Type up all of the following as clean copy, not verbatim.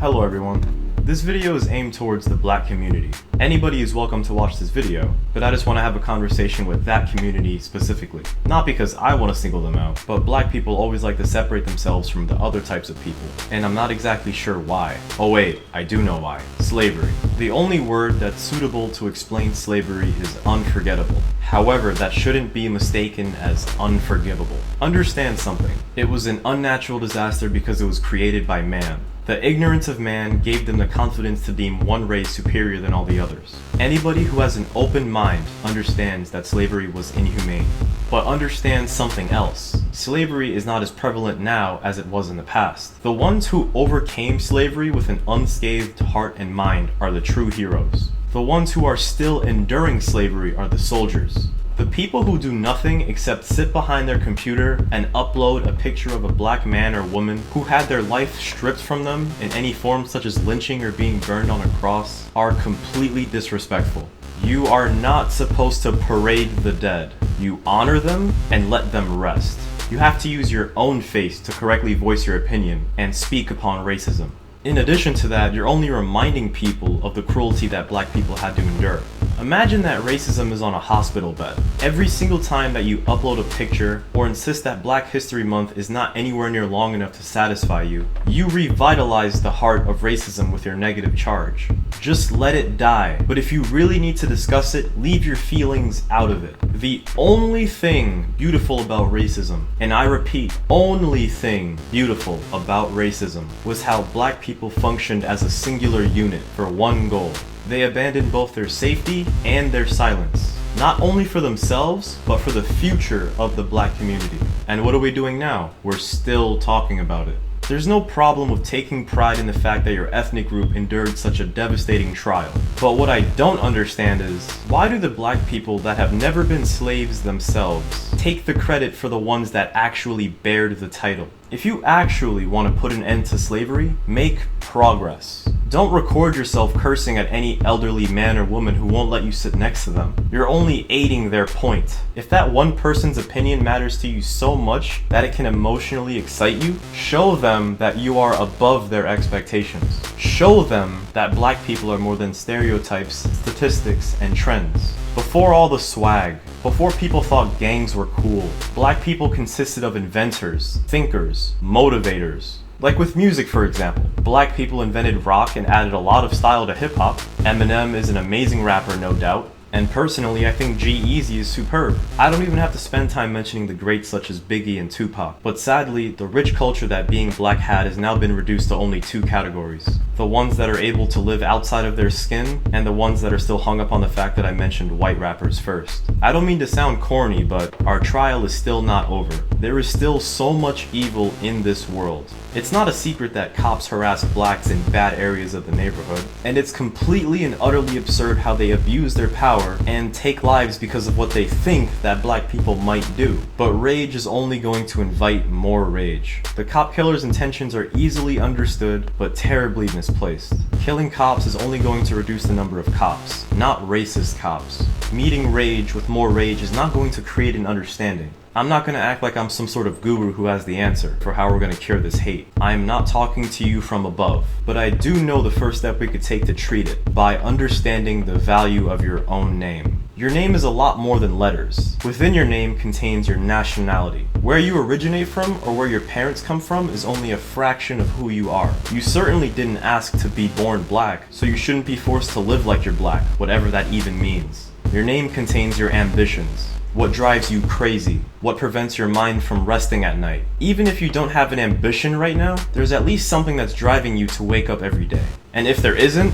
Hello everyone. This video is aimed towards the black community. Anybody is welcome to watch this video, but I just want to have a conversation with that community specifically. Not because I want to single them out, but black people always like to separate themselves from the other types of people, and I'm not exactly sure why. Oh wait, I do know why. Slavery. The only word that's suitable to explain slavery is unforgettable. However, that shouldn't be mistaken as unforgivable. Understand something. It was an unnatural disaster because it was created by man. The ignorance of man gave them the confidence to deem one race superior than all the others. Anybody who has an open mind understands that slavery was inhumane. But understand something else. Slavery is not as prevalent now as it was in the past. The ones who overcame slavery with an unscathed heart and mind are the true heroes. The ones who are still enduring slavery are the soldiers. The people who do nothing except sit behind their computer and upload a picture of a black man or woman who had their life stripped from them in any form such as lynching or being burned on a cross are completely disrespectful. You are not supposed to parade the dead. You honor them and let them rest. You have to use your own face to correctly voice your opinion and speak upon racism. In addition to that, you're only reminding people of the cruelty that black people had to endure. Imagine that racism is on a hospital bed. Every single time that you upload a picture or insist that Black History Month is not anywhere near long enough to satisfy you, you revitalize the heart of racism with your negative charge. Just let it die. But if you really need to discuss it, leave your feelings out of it. The only thing beautiful about racism, and I repeat, only thing beautiful about racism, was how black people functioned as a singular unit for one goal. They abandoned both their safety and their silence, not only for themselves, but for the future of the black community. And what are we doing now? We're still talking about it. There's no problem with taking pride in the fact that your ethnic group endured such a devastating trial. But what I don't understand is, why do the black people that have never been slaves themselves take the credit for the ones that actually bared the title? If you actually want to put an end to slavery, make progress. Don't record yourself cursing at any elderly man or woman who won't let you sit next to them. You're only aiding their point. If that one person's opinion matters to you so much that it can emotionally excite you, show them that you are above their expectations. Show them that black people are more than stereotypes, statistics, and trends. Before all the swag, before people thought gangs were cool, black people consisted of inventors, thinkers, motivators. Like with music, for example. Black people invented rock and added a lot of style to hip-hop. Eminem is an amazing rapper, no doubt. And personally, I think G-Eazy is superb. I don't even have to spend time mentioning the greats such as Biggie and Tupac. But sadly, the rich culture that being black had has now been reduced to only two categories. The ones that are able to live outside of their skin, and the ones that are still hung up on the fact that I mentioned white rappers first. I don't mean to sound corny, but our trial is still not over. There is still so much evil in this world. It's not a secret that cops harass blacks in bad areas of the neighborhood, and it's completely and utterly absurd how they abuse their power and take lives because of what they think that black people might do. But rage is only going to invite more rage. The cop killer's intentions are easily understood, but terribly misplaced. Killing cops is only going to reduce the number of cops, not racist cops. Meeting rage with more rage is not going to create an understanding. I'm not going to act like I'm some sort of guru who has the answer for how we're going to cure this hate. I am not talking to you from above, but I do know the first step we could take to treat it, by understanding the value of your own name. Your name is a lot more than letters. Within your name contains your nationality. Where you originate from or where your parents come from is only a fraction of who you are. You certainly didn't ask to be born black, so you shouldn't be forced to live like you're black, whatever that even means. Your name contains your ambitions. What drives you crazy? What prevents your mind from resting at night? Even if you don't have an ambition right now, there's at least something that's driving you to wake up every day. And if there isn't,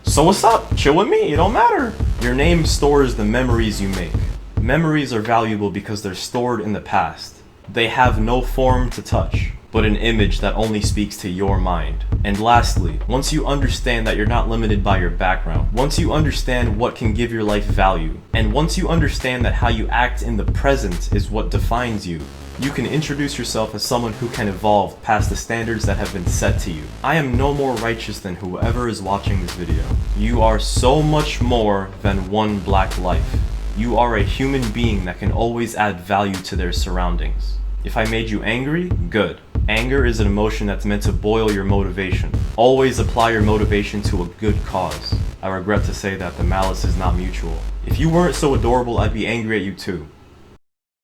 so what's up? Chill with me, it don't matter. Your name stores the memories you make. Memories are valuable because they're stored in the past. They have no form to touch, but an image that only speaks to your mind. And lastly, once you understand that you're not limited by your background, once you understand what can give your life value, and once you understand that how you act in the present is what defines you, you can introduce yourself as someone who can evolve past the standards that have been set to you. I am no more righteous than whoever is watching this video. You are so much more than one black life. You are a human being that can always add value to their surroundings. If I made you angry, good. Anger is an emotion that's meant to boil your motivation. Always apply your motivation to a good cause. I regret to say that the malice is not mutual. If you weren't so adorable, I'd be angry at you too.